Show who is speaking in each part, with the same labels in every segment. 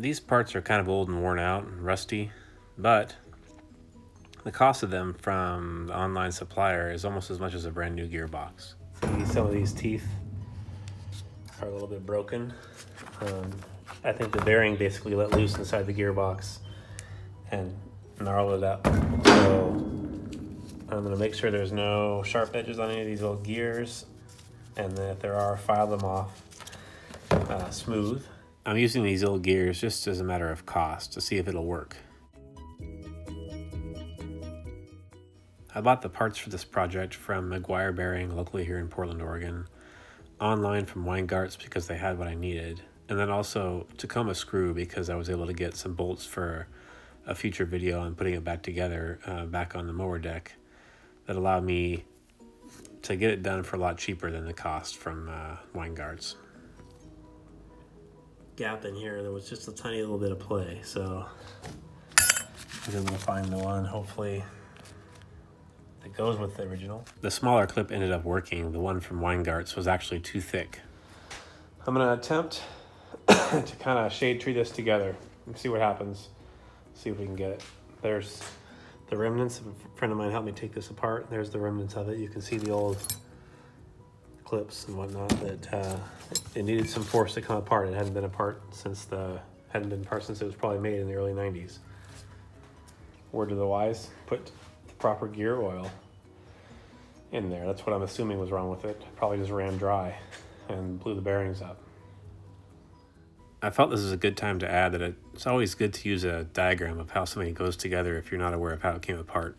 Speaker 1: These parts are kind of old and worn out and rusty, but the cost of them from the online supplier is almost as much as a brand new gearbox. Some of these teeth are a little bit broken. I think the bearing basically let loose inside the gearbox and gnarled it up. So I'm going to make sure there's no sharp edges on any of these old gears, and then if there are, file them off smooth. I'm using these old gears just as a matter of cost to see if it'll work. I bought the parts for this project from McGuire Bearing, locally here in Portland, Oregon, online from Weingart's because they had what I needed, and then also Tacoma Screw because I was able to get some bolts for a future video on putting it back together back on the mower deck that allowed me to get it done for a lot cheaper than the cost from Weingart's. Gap in here, there was just a tiny little bit of play, so I was able to find the one, hopefully, that goes with the original. The smaller clip ended up working. The one from Weingart's was actually too thick. I'm going to attempt to kind of shade tree this together and see what happens. See if we can get it. There's the remnants. A friend of mine helped me take this apart. There's the remnants of it. You can see the old clips and whatnot that it needed some force to come apart. It hadn't been apart since it was probably made in the early 90s. Word to the wise, put the proper gear oil in there. That's what I'm assuming was wrong with it. Probably just ran dry and blew the bearings up. I felt this is a good time to add that it's always good to use a diagram of how something goes together if you're not aware of how it came apart.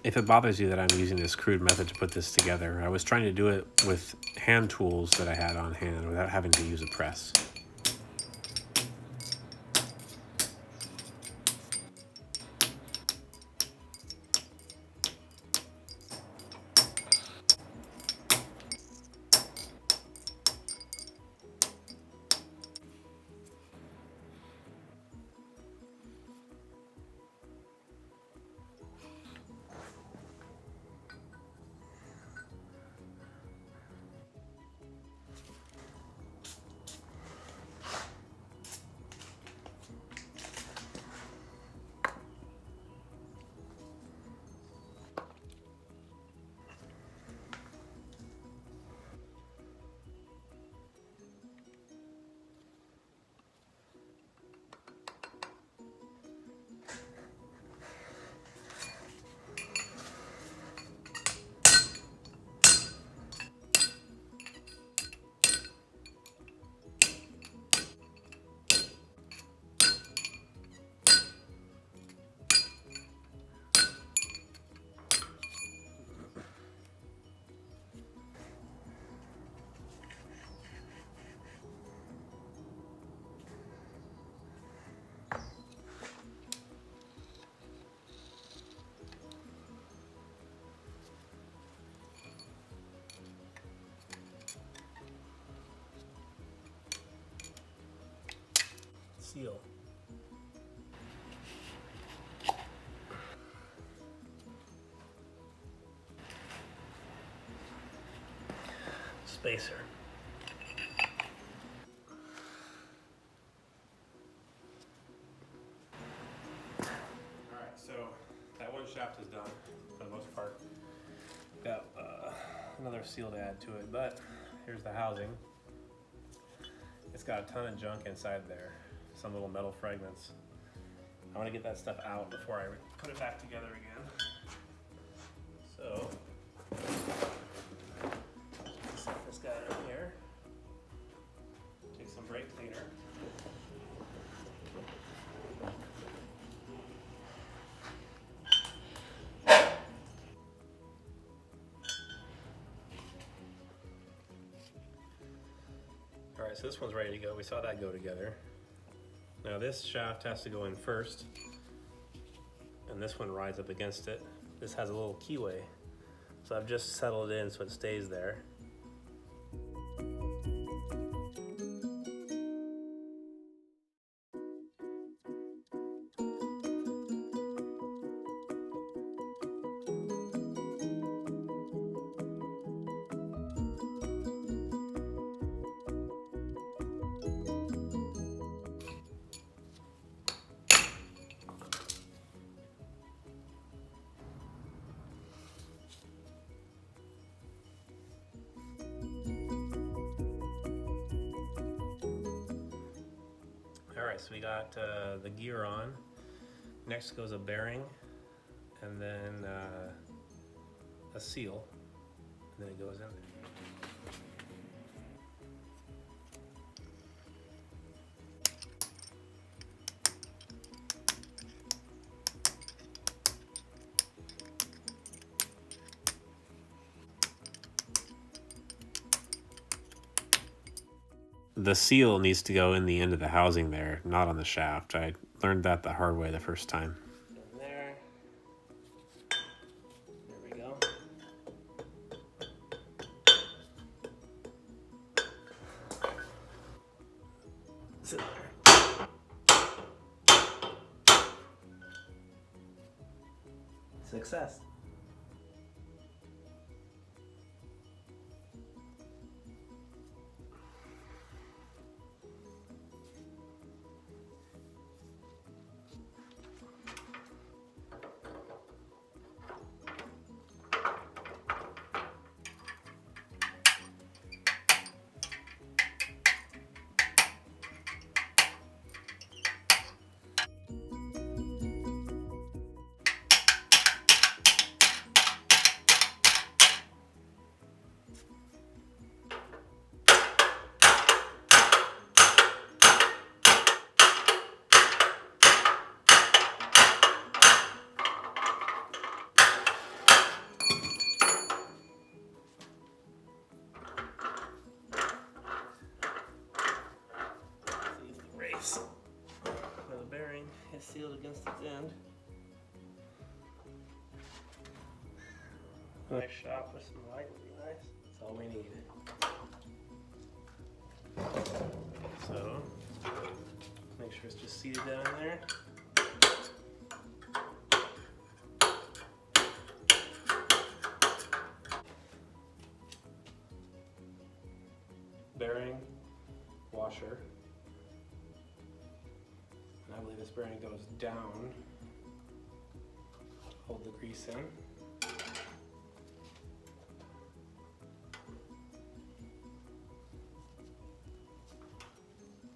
Speaker 1: If it bothers you that I'm using this crude method to put this together, I was trying to do it with hand tools that I had on hand without having to use a press. Seal. Spacer. Alright, so that one shaft is done for the most part. Got another seal to add to it, but here's the housing. It's got a ton of junk inside there. Some little metal fragments. I want to get that stuff out before I put it back together again. So, set this guy in here. Take some brake cleaner. All right, so this one's ready to go. We saw that go together. Now this shaft has to go in first, and this one rides up against it. This has a little keyway, so I've just settled it in so it stays there. Alright, so we got the gear on. Next goes a bearing, and then a seal, and then it goes in there. The seal needs to go in the end of the housing there, not on the shaft. I learned that the hard way the first time. In there. There we go. Sit there. Success. The bearing is sealed against its end. Nice shop with some light would be nice. That's all we need. So, make sure it's just seated down there. Bearing, washer. I believe this bearing goes down. Hold the grease in.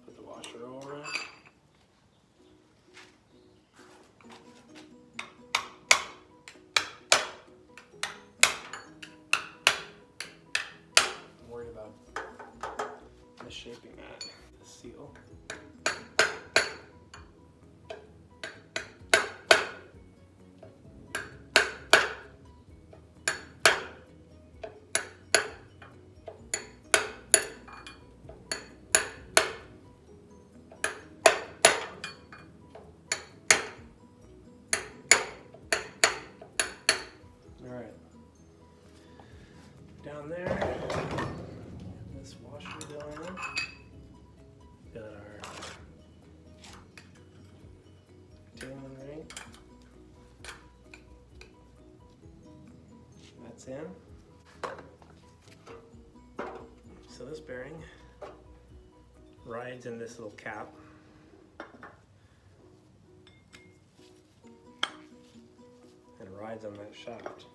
Speaker 1: Put the washer over it. Don't worry about misshaping that. The seal. Alright, down there, this washer going in. Got our tailing ring. That's in. So this bearing rides in this little cap. And rides on that shaft.